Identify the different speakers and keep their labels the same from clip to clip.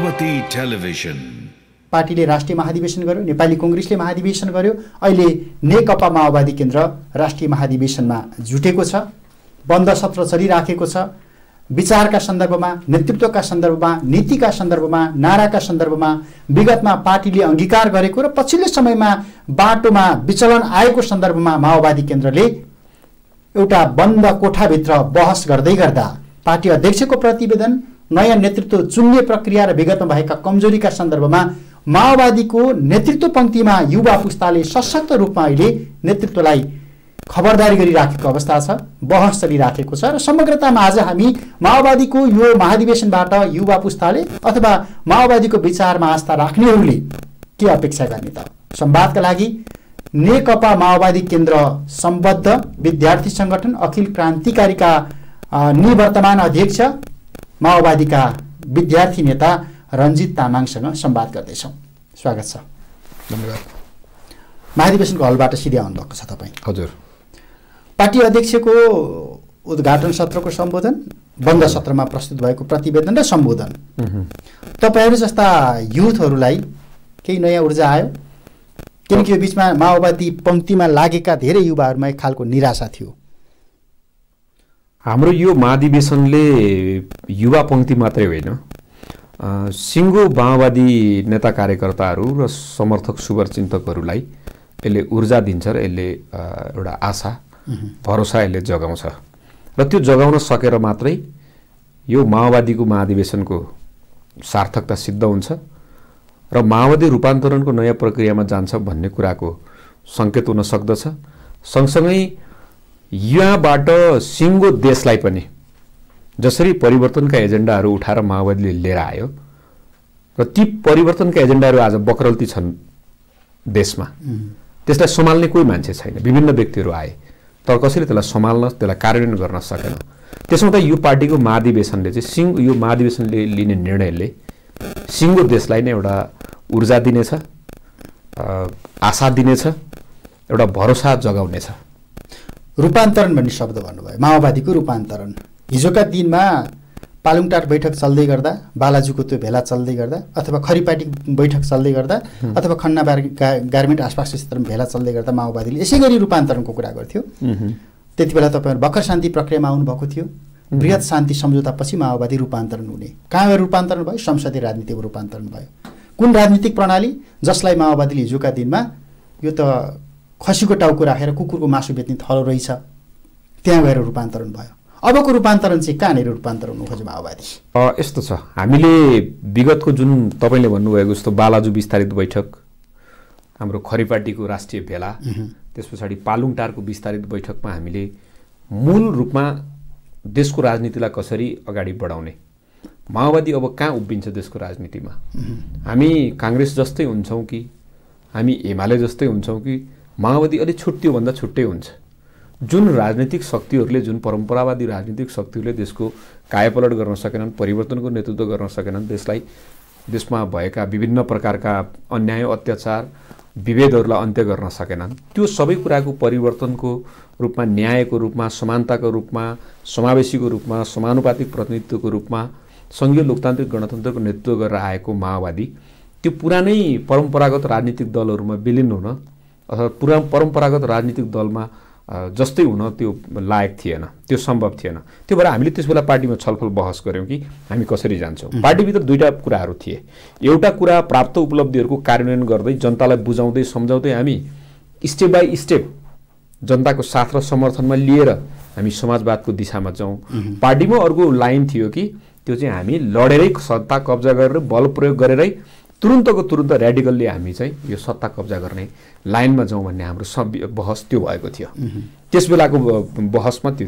Speaker 1: Bagmati television.
Speaker 2: पार्टीले राष्ट्रिय महाधिवेशन गर्यो, नेपाली कांग्रेसले महाधिवेशन गर्यो, अहिले नेकपा माओवादी केन्द्र राष्ट्रिय महाधिवेशनमा जुटेको छ। बन्द सत्र चलिराखेको छ। विचारका सन्दर्भमा, नेतृत्वका सन्दर्भमा, नीतिका सन्दर्भमा, नाराका सन्दर्भमा विगतमा पार्टीले अंगीकार गरेको र पछिल्लो समयमा बाटोमा विचलन आएको सन्दर्भमा माओवादी केन्द्रले एउटा बन्द कोठाभित्र बहस गर्दै गर्दा पार्टी अध्यक्षको प्रतिवेदन, नयाँ नेतृत्व चुन्ने प्रक्रिया र विगतमा भएका कमजोरीका सन्दर्भमा माओवादीको नेतृत्व पंक्तिमा युवा पुस्ताले सशक्त रूपमा अहिले नेतृत्वलाई खबरदारी गरिराखेको अवस्था छ, बहस चलिराखेको छ। र समग्रतामा आज हामी माओवादीको यो महाधिवेशनबाट युवा पुस्ताले अथवा माओवादीको विचारमा आस्था राख्नेहरूले के अपेक्षा गर्ने त? संवादका लागि नेकपा माओवादी केन्द्र सम्बद्ध विद्यार्थी संगठन अखिल क्रान्तिकारीका निवर्तमान अध्यक्ष माओवादीका विद्यार्थी नेता रञ्जित तामाङसँग संवाद गर्दैछौँ। स्वागत छ।
Speaker 3: धन्यवाद।
Speaker 2: महाधिवेशनको हलबाट सिधै आउनुभएको छ तपाईँ।
Speaker 3: हजुर।
Speaker 2: पार्टी अध्यक्षको उद्घाटन सत्रको सम्बोधन, बन्द सत्रमा प्रस्तुत भएको प्रतिवेदन र सम्बोधन, तपाईँहरू जस्ता युथहरूलाई केही नयाँ ऊर्जा आयो? किनकि यो बिचमा माओवादी पंक्तिमा लागेका धेरै युवाहरूमा एक खालको निराशा थियो।
Speaker 3: हाम्रो यो महाधिवेशनले युवा पंक्ति मात्रै होइन, सिङ्गो माओवादी नेता कार्यकर्ताहरू र समर्थक शुभचिन्तकहरूलाई यसले ऊर्जा दिन्छ र यसले एउटा आशा भरोसा यसले जगाउँछ र त्यो जगाउन सकेर मात्रै यो माओवादीको महाधिवेशनको सार्थकता सिद्ध हुन्छ र माओवादी रूपान्तरणको नयाँ प्रक्रियामा जान्छ भन्ने कुराको सङ्केत हुन सक्दछ। सँगसँगै यहाँबाट सिङ्गो देशलाई पनि जसरी परिवर्तनका एजेन्डाहरू उठाएर माओवादीले लिएर आयो र ती परिवर्तनका एजेन्डाहरू आज बकरल्ती छन् देशमा, त्यसलाई सम्हाल्ने कोही मान्छे छैन। विभिन्न व्यक्तिहरू आए तर कसैले त्यसलाई सम्हाल्न, त्यसलाई कार्यान्वयन गर्न सकेन। त्यसमा त यो पार्टीको महाधिवेशनले चाहिँ यो महाधिवेशनले लिने निर्णयले सिङ्गो देशलाई नै एउटा ऊर्जा दिनेछ, आशा दिनेछ, एउटा भरोसा जगाउनेछ।
Speaker 2: रूपान्तरण भन्ने शब्द भन्नुभयो, माओवादीको रूपान्तरण। हिजोका दिनमा पालुङटार बैठक चल्दै गर्दा, बालाजुको त्यो भेला चल्दै गर्दा, अथवा खरिपाटी बैठक चल्दै गर्दा, अथवा खन्ना गार्मेन्ट आसपासको क्षेत्रमा भेला चल्दै गर्दा माओवादीले यसै गरी रूपान्तरणको कुरा गर्थ्यो। त्यति बेला तपाईँहरू भर्खर शान्ति प्रक्रियामा आउनुभएको थियो। बृहत शान्ति सम्झौतापछि माओवादी रूपान्तरण हुने, कहाँ गएर रूपान्तरण भयो? संसदीय राजनीतिको रूपान्तरण भयो। कुन राजनीतिक प्रणाली जसलाई माओवादीले हिजोका दिनमा यो त खसीको टाउको राखेर कुकुरको मासु बेच्ने थलो रहेछ, त्यहाँ गएर रूपान्तरण भयो। अबको रूपान्तरण चाहिँ कहाँनिर रूपान्तरण हुनु खोज्यो माओवादी?
Speaker 3: यस्तो छ, हामीले विगतको जुन तपाईँले भन्नुभएको जस्तो बालाजु विस्तारित बैठक, हाम्रो खरिपाटीको राष्ट्रिय भेला, त्यस पछाडि पालुङटारको विस्तारित बैठकमा हामीले मूल रूपमा देशको राजनीतिलाई कसरी अगाडि बढाउने, माओवादी अब कहाँ उभिन्छ देशको राजनीतिमा, हामी काङ्ग्रेस जस्तै हुन्छौँ कि हामी एमाले जस्तै हुन्छौँ कि माओवादी अलिक त्योभन्दा छुट्टै हुन्छ। जुन राजनीतिक शक्तिहरूले, जुन परम्परावादी राजनीतिक शक्तिहरूले देशको कायापलट गर्न सकेनन्, परिवर्तनको नेतृत्व गर्न सकेनन्, देशमा भएका विभिन्न प्रकारका अन्याय, अत्याचार, विभेदहरूलाई अन्त्य गर्न सकेनन्, त्यो सबै कुराको परिवर्तनको रूपमा, न्यायको रूपमा, समानताको रूपमा, समावेशीको रूपमा, समानुपातिक प्रतिनिधित्वको रूपमा सङ्घीय लोकतान्त्रिक गणतन्त्रको नेतृत्व गरेर आएको माओवादी त्यो पुरानै परम्परागत राजनीतिक दलहरूमा विलिन हुन अथवा परम्परागत राजनीतिक दलमा जस्तै हुन त्यो लायक थिएन, त्यो सम्भव थिएन। त्यो भएर हामीले त्यस बेला पार्टीमा छलफल बहस गऱ्यौँ कि हामी कसरी जान्छौँ। पार्टीभित्र दुईवटा कुराहरू थिए। एउटा कुरा प्राप्त उपलब्धिहरूको कार्यान्वयन गर्दै, जनतालाई बुझाउँदै सम्झाउँदै हामी स्टेप बाई स्टेप जनताको साथ र समर्थनमा लिएर हामी समाजवादको दिशामा जाउँ। पार्टीमा अर्को लाइन थियो कि त्यो चाहिँ हामी लडेरै सत्ता कब्जा गरेर, बल प्रयोग गरेरै तुरुन्तको तुरुन्त र्याडिकल्ली हामी चाहिँ यो सत्ता कब्जा गर्ने लाइनमा जाउँ भन्ने हाम्रो बहस त्यो भएको थियो। त्यस बेलाको बहसमा त्यो।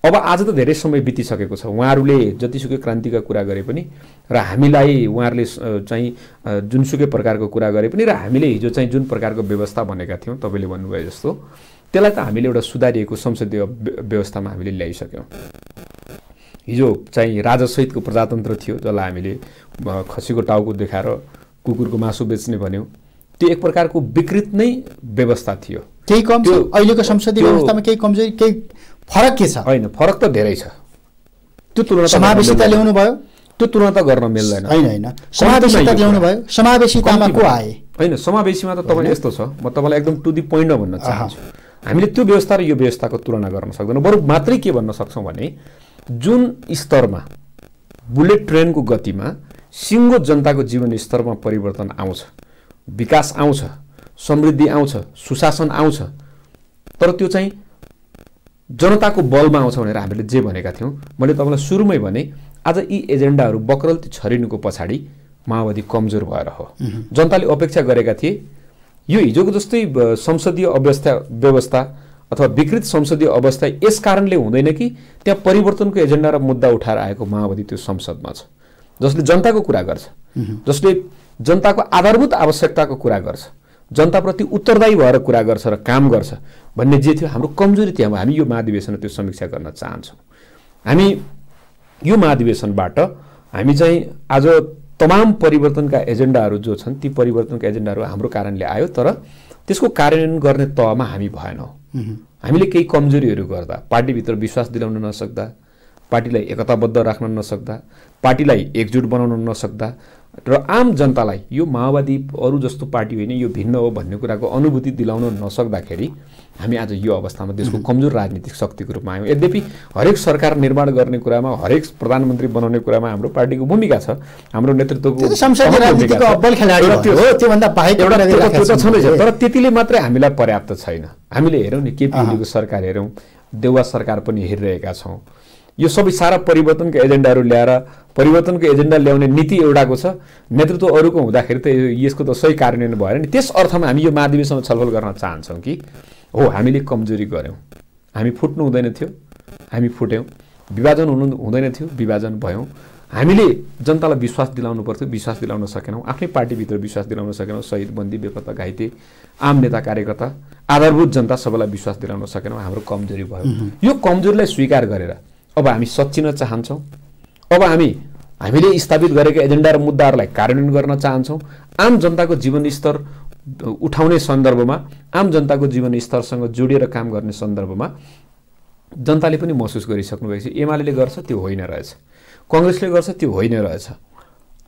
Speaker 3: अब आज त धेरै समय बितिसकेको छ। उहाँहरूले जतिसुकै क्रान्तिका कुरा गरे पनि र हामीलाई उहाँहरूले चाहिँ जुनसुकै प्रकारको कुरा गरे पनि र हामीले हिजो चाहिँ जुन प्रकारको व्यवस्था भनेका थियौँ तपाईँले भन्नुभयो जस्तो, त्यसलाई त हामीले एउटा सुधारिएको संसदीय व्यवस्थामा हामीले ल्याइसक्यौँ। हिजो चाहिँ राजासहितको प्रजातन्त्र थियो जसलाई हामीले खसीको टाउको देखाएर कुकुरको मासु बेच्ने भन्यौँ, त्यो एक प्रकारको विकृत नै व्यवस्था थियो।
Speaker 2: केही कम छ अहिलेको संसदीय व्यवस्थामा, केही कमजोरी, केही फरक के छ?
Speaker 3: होइन, फरक त धेरै छ। त्यो तुलना
Speaker 2: समावेशिता ल्याउनु भयो,
Speaker 3: त्यो तुलना त गर्न मिल्दैन।
Speaker 2: होइन समावेशिता ल्याउनु भयो, समावेशितामा को आए?
Speaker 3: होइन समावेशीमा त तपाईँ यस्तो छ, म तपाईँलाई एकदम टु दि पोइन्टमा भन्न चाहन्छु। हामीले त्यो व्यवस्था र यो व्यवस्थाको तुलना गर्न सक्दैनौँ। बरु मात्रै के भन्न सक्छौँ भने जुन स्तरमा बुलेट ट्रेनको गतिमा सिङ्गो जनताको जीवन स्तरमा परिवर्तन आउँछ, विकास आउँछ, समृद्धि आउँछ, सुशासन आउँछ, तर त्यो चाहिँ जनताको बलमा आउँछ भनेर हामीले जे भनेका थियौँ, मैले तपाईँलाई सुरुमै भने आज यी एजेन्डाहरू बकरल्ती छरिनुको पछाडि माओवादी कमजोर भएर हो। जनताले अपेक्षा गरेका थिए यो हिजोको जस्तै संसदीय व्यवस्था अथवा विकृत संसदीय अवस्था यस कारणले हुँदैन कि त्यहाँ परिवर्तनको एजेन्डा र मुद्दा उठाएर आएको माओवादी त्यो संसदमा छ, जसले जनताको कुरा गर्छ, जसले जनताको आधारभूत आवश्यकताको कुरा गर्छ, जनताप्रति उत्तरदायी भएर कुरा गर्छ र काम गर्छ भन्ने जे थियो हाम्रो कमजोरी त्यहाँ। हामी यो महाधिवेशनमा त्यो समीक्षा गर्न चाहन्छौँ। हामी यो महाधिवेशनबाट हामी चाहिँ आज तमाम परिवर्तनका एजेन्डाहरू जो छन् ती परिवर्तनका एजेन्डाहरू हाम्रो कारणले आयो, तर त्यसको कार्यान्वयन गर्ने तहमा हामी भएनौँ। हामीले केही कमजोरीहरू गर्दा, पार्टीभित्र विश्वास दिलाउन नसक्दा, पार्टीलाई एकताबद्ध राख्न नसक्दा, पार्टीलाई एकजुट बनाउन नसक्दा र आम जनतालाई यो माओवादी अरू जस्तो पार्टी होइन, यो भिन्न हो भन्ने कुराको अनुभूति दिलाउन नसक्दाखेरि हामी आज यो अवस्थामा देशको कमजोर राजनीतिक शक्तिको रूपमा आयौँ। यद्यपि हरेक सरकार निर्माण गर्ने कुरामा, हरेक प्रधानमन्त्री बनाउने कुरामा हाम्रो पार्टीको भूमिका छ, हाम्रो नेतृत्वको तर त्यतिले मात्रै हामीलाई पर्याप्त छैन। हामीले हेरौँ नि केपी ओलीको सरकार हेरौँ, देउवा सरकार पनि हेरिरहेका छौँ। यो सबै सारा परिवर्तनको एजेन्डाहरू ल्याएर परिवर्तनको एजेन्डा ल्याउने नीति एउटाको छ, नेतृत्व अरूको हुँदाखेरि त यसको त सही कार्यान्वयन भएन नि। त्यस अर्थमा हामी यो महाधिवेशनमा छलफल गर्न चाहन्छौँ कि हो हामीले कमजोरी गऱ्यौँ, हामी फुट्नु हुँदैन थियो, हामी फुट्यौँ, विभाजन हुँदैन थियो, विभाजन भयौँ। हामीले जनतालाई विश्वास दिलाउनु पर्थ्यो, विश्वास दिलाउन सकेनौँ, आफ्नै पार्टीभित्र विश्वास दिलाउन सकेनौँ, शहीद बन्दी बेपत्ता घाइते आम नेता कार्यकर्ता आधारभूत जनता सबैलाई विश्वास दिलाउन सकेनौँ, हाम्रो कमजोरी भयो। यो कमजोरीलाई स्वीकार गरेर अब हामी सच्चिन चाहन्छौँ। अब हामीले स्थापित गरेका एजेन्डा र मुद्दाहरूलाई कार्यान्वयन गर्न चाहन्छौँ। आम जनताको जीवन स्तर उठाउने सन्दर्भमा, आम जनताको जीवन स्तरसँग जोडिएर काम गर्ने सन्दर्भमा जनताले पनि महसुस गरिसक्नु भएको छ। एमाले गर्छ त्यो होइन रहेछ, कङ्ग्रेसले गर्छ त्यो होइन रहेछ,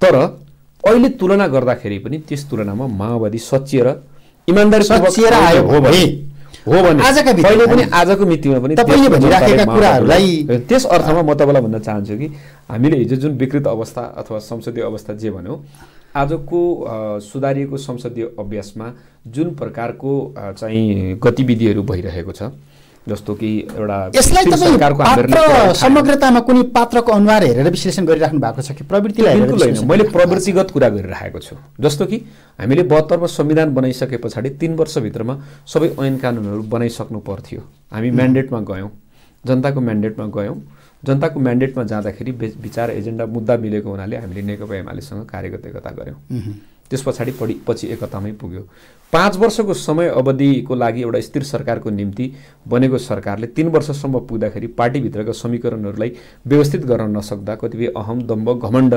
Speaker 3: तर अहिले तुलना गर्दाखेरि पनि त्यस तुलनामा माओवादी सच्चिएर इमान्दारीपूर्वक आयो हो भने आजको मितिमा पनि
Speaker 2: तपाईले भनिराखेका कुराहरूलाई
Speaker 3: त्यस अर्थमा म तपाईँलाई भन्न चाहन्छु कि हामीले हिजो जुन विकृत अवस्था अथवा संसदीय अवस्था जे भन्यो, आजको सुधारिएको संसदीय अभ्यासमा जुन प्रकारको चाहिँ गतिविधिहरू भइरहेको छ, जस्तो कि एउटा
Speaker 2: सरकारको समग्रतामा कुनै पात्रको अनुहार हेरेर विश्लेषण गरिराख्नु भएको छ कि प्रवृत्तिलाई
Speaker 3: बिल्कुल होइन, मैले प्रवृत्तिगत कुरा गरिरहेको छु। जस्तो कि हामीले 72 मा संविधान बनाइसके पछाडि 3 वर्षभित्रमा सबै ऐन कानुनहरू बनाइसक्नु पर्थ्यो। हामी म्यान्डेटमा गयौँ, जनताको म्यान्डेटमा गयौँ। जनताको म्यान्डेटमा जाँदाखेरि विचार एजेन्डा मुद्दा मिलेको हुनाले हामीले नेकपा एमालेसँग कार्यगत एकता गऱ्यौँ। त्यस पछाडि पछि एकतामै पुग्यो। 5 वर्षको समय अवधिको लागि एउटा स्थिर सरकारको निम्ति बनेको सरकारले 3 वर्षसम्म पुग्दाखेरि पार्टीभित्रका समीकरणहरूलाई व्यवस्थित गर्न नसक्दा कतिपय अहम, दम्भ, घमण्ड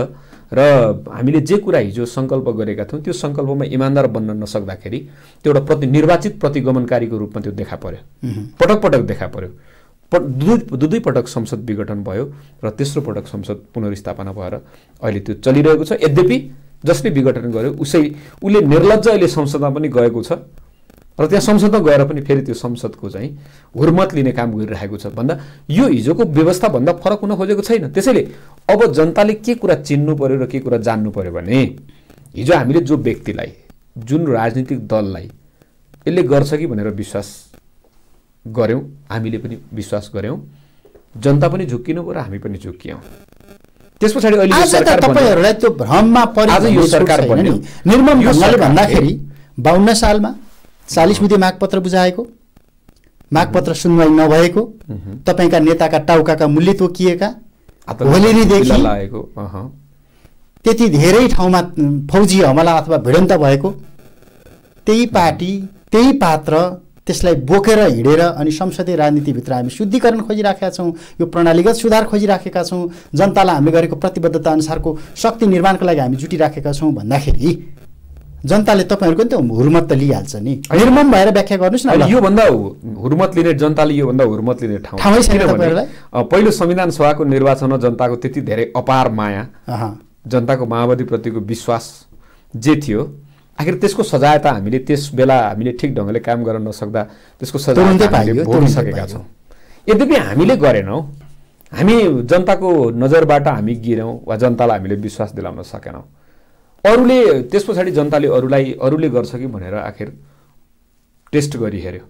Speaker 3: र हामीले जे कुरा हिजो सङ्कल्प गरेका थियौँ त्यो सङ्कल्पमा इमान्दार बन्न नसक्दाखेरि त्यो एउटा निर्वाचित प्रतिगमनकारीको रूपमा त्यो देखा पर्यो, पटक पटक देखा पर्यो। दुई पटक संसद विघटन भयो र तेस्रो पटक संसद पुनर्स्थापना भएर अहिले त्यो चलिरहेको छ। यद्यपि जसले विघटन गर्यो उसले निर्लज्ज अहिले संसदमा पनि गएको छ र त्यहाँ संसदमा गएर पनि फेरि त्यो संसदको चाहिँ हुर्मत लिने काम गरिरहेको छ भन्दा यो हिजोको व्यवस्थाभन्दा फरक हुन खोजेको छैन। त्यसैले अब जनताले के कुरा चिन्नु पर्यो र के कुरा जान्नु पर्यो भने हिजो हामीले जो व्यक्तिलाई, जुन राजनीतिक दललाई यसले गर्छ कि भनेर विश्वास गऱ्यौँ, हामीले पनि विश्वास गऱ्यौँ, जनता पनि झुक्किनु पर्यो, हामी पनि झुक्कियौँ। त्यस पछाडि अहिले सरकार
Speaker 2: तपाईहरुलाई त्यो भ्रममा
Speaker 3: आज यो सरकार बन्यो।
Speaker 2: निर्मम ढङ्गले भन्दाखेरि 52 सालमा 40 बुँदे मागपत्र बुझाएको, मागपत्र सुनवाई नभएको, तपाईका नेताका टाउकाका मूल्य तोकिएका, होलिरीदेखि त्यति धेरै ठाउँमा फौजी हमला अथवा भिडन्त भएको, त्यही पार्टी त्यही पात्र त्यसलाई बोकेर हिँडेर अनि संसदीय राजनीतिभित्र हामी शुद्धिकरण खोजिराखेका छौँ, यो प्रणालीगत सुधार खोजिराखेका छौँ, जनतालाई हामीले गरेको प्रतिबद्धता अनुसारको शक्ति निर्माणको लागि हामी जुटिराखेका छौँ भन्दाखेरि जनताले तपाईँहरूको नि त हुर्मत त लिइहाल्छ नि, निर्मम भएर व्याख्या गर्नुहोस् न।
Speaker 3: योभन्दा हुर्मत लिने जनताले योभन्दा हुर्मत लिने
Speaker 2: ठाउँै छैन तपाईँहरूलाई।
Speaker 3: पहिलो संविधान सभाको निर्वाचनमा जनताको त्यति धेरै अपार माया, जनताको माओवादीप्रतिको विश्वास जे थियो, आखिर त्यसको सजाय त हामीले त्यस बेला हामीले ठिक ढङ्गले काम गर्न नसक्दा त्यसको सजाय हामीले भोगिसकेका छौँ। यद्यपि हामीले गरेनौँ, हामी जनताको नजरबाट हामी गिर्यौँ वा जनतालाई हामीले विश्वास दिलाउन सकेनौँ। अरूले त्यस पछाडि जनताले अरूले गर्छ कि भनेर आखिर टेस्ट गरी हेऱ्यो,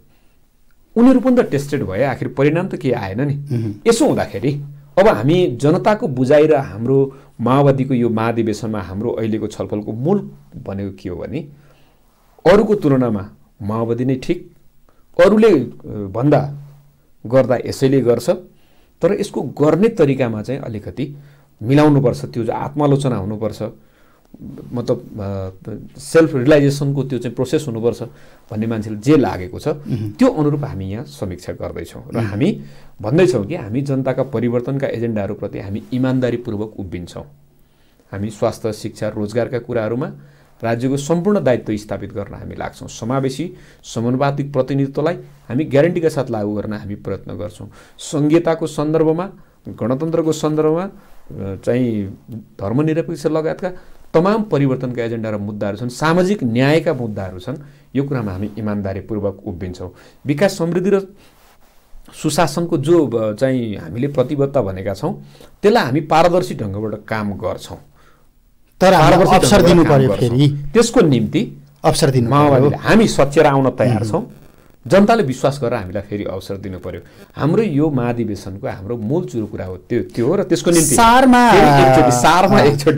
Speaker 3: उनीहरू पनि त टेस्टेड भए, आखिर परिणाम त के आएन नि। यसो हुँदाखेरि अब हामी जनताको बुझाइ र हाम्रो माओवादीको यो महाधिवेशनमा हाम्रो अहिलेको छलफलको मूल भनेको के हो भने अरूको तुलनामा माओवादी नै ठिक, अरूले भन्दा गर्दा यसैले गर्छ, तर यसको गर्ने तरिकामा चाहिँ अलिकति मिलाउनुपर्छ, त्यो आत्मालोचना हुनुपर्छ, मतलब सेल्फ रियलाइजेसनको त्यो चाहिँ प्रोसेस हुनुपर्छ भन्ने मान्छेले जे लागेको छ त्यो अनुरूप हामी यहाँ समीक्षा गर्दैछौँ र हामी भन्दैछौँ कि हामी जनताका परिवर्तनका एजेन्डाहरूप्रति हामी इमान्दारीपूर्वक उभिन्छौँ। हामी स्वास्थ्य, शिक्षा, रोजगारका कुराहरूमा राज्यको सम्पूर्ण दायित्व स्थापित गर्न हामी लाग्छौँ। समावेशी समानुपातिक प्रतिनिधित्वलाई हामी ग्यारेन्टीका साथ लागू गर्न हामी प्रयत्न गर्छौँ। संघीयताको सन्दर्भमा, गणतन्त्रको सन्दर्भमा चाहिँ धर्मनिरपेक्ष लगायतका तमाम परिवर्तनका एजेन्डा र मुद्दाहरू छन्, सामाजिक न्यायका मुद्दाहरू छन्, यो कुरामा हामी इमान्दारीपूर्वक उभिन्छौँ। विकास, समृद्धि र सुशासनको जो चाहिँ हामीले प्रतिबद्धता भनेका छौँ त्यसलाई हामी पारदर्शी ढङ्गबाट काम गर्छौँ,
Speaker 2: तर अवसर दिनु पर्यो, फेरि
Speaker 3: त्यसको निम्ति
Speaker 2: अवसर दिनु
Speaker 3: माओवादीले हामी सच्याएर आउन तयार छौँ। जनताले विश्वास गरेर हामीलाई फेरि अवसर दिनु पर्यो। हाम्रो यो महाधिवेशनको हाम्रो मूल चुरो कुरा हो त्यो हो र त्यसको निम्ति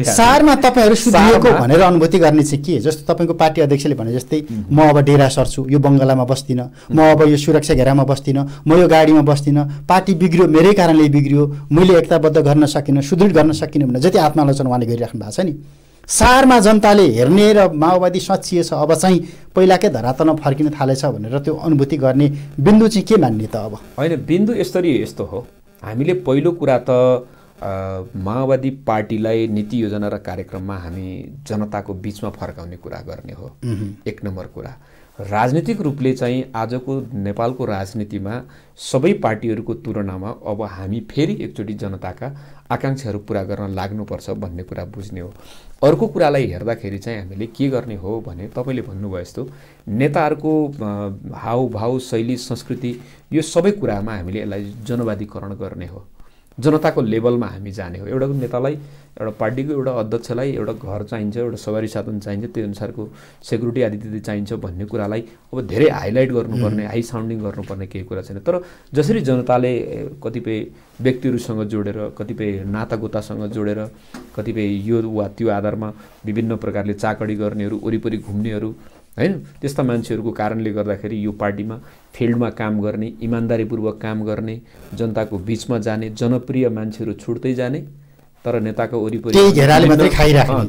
Speaker 2: सारमा तपाईँहरू सुधिएको भनेर अनुभूति गर्ने चाहिँ के? जस्तो तपाईँको पार्टी अध्यक्षले भने जस्तै म अब डेरा सर्छु, यो बङ्गलामा बस्दिनँ, म अब यो सुरक्षा घेरामा बस्दिनँ, म यो गाडीमा बस्दिनँ, पार्टी बिग्रियो, मेरै कारणले बिग्रियो, मैले एकताबद्ध गर्न सकिनँ, सुदृढ गर्न सकिनँ भनेर जति आत्मालोचना उहाँले गरिराख्नु भएको छ नि, सारमा जनताले हेर्ने र माओवादी सच्चिएछ, अब चाहिँ पहिलाकै धरातलमा फर्किन थालेछ भनेर त्यो अनुभूति गर्ने बिन्दु चाहिँ के मान्ने त? अब
Speaker 3: होइन, बिन्दु यस्तो हो, हामीले पहिलो कुरा त माओवादी पार्टीलाई नीति योजना र कार्यक्रममा हामी जनताको बिचमा फर्काउने कुरा गर्ने हो। एक नम्बर कुरा, राजनीतिक रूपले चाहिँ आजको नेपालको राजनीतिमा सबै पार्टीहरूको तुलनामा अब हामी फेरि एकचोटि जनताका आकाङ्क्षाहरू पुरा गर्न लाग्नुपर्छ भन्ने कुरा बुझ्ने हो। अर्को कुरालाई हेर्दाखेरि चाहिँ हामीले के गर्ने हो भने तपाईँले भन्नुभयो जस्तो नेताहरूको हाउभाउ, शैली, संस्कृति, यो सबै कुरामा हामीले यसलाई जनवादीकरण गर्ने हो, जनताको लेभलमा हामी जाने हो। एउटा नेतालाई, एउटा पार्टीको एउटा अध्यक्षलाई एउटा घर चाहिन्छ, एउटा सवारी साधन चाहिन्छ, त्यो अनुसारको सेक्युरिटी आदि इत्यादि चाहिन्छ भन्ने कुरालाई अब धेरै हाइलाइट गर्नुपर्ने, हाई साउन्डिङ गर्नुपर्ने केही कुरा छैन। तर जसरी जनताले कतिपय व्यक्तिहरूसँग जोडेर, कतिपय नातागोतासँग जोडेर, कतिपय यो वा त्यो आधारमा विभिन्न प्रकारले चाकडी गर्नेहरू, वरिपरि घुम्नेहरू, हैन, त्यस्ता मान्छेहरूको कारणले गर्दाखेरि यो पार्टीमा फिल्डमा काम गर्ने, इमान्दारीपूर्वक काम गर्ने, जनताको बिचमा जाने, जनप्रिय मान्छेहरू छुट्दै जाने, तर नेताको वरिपरि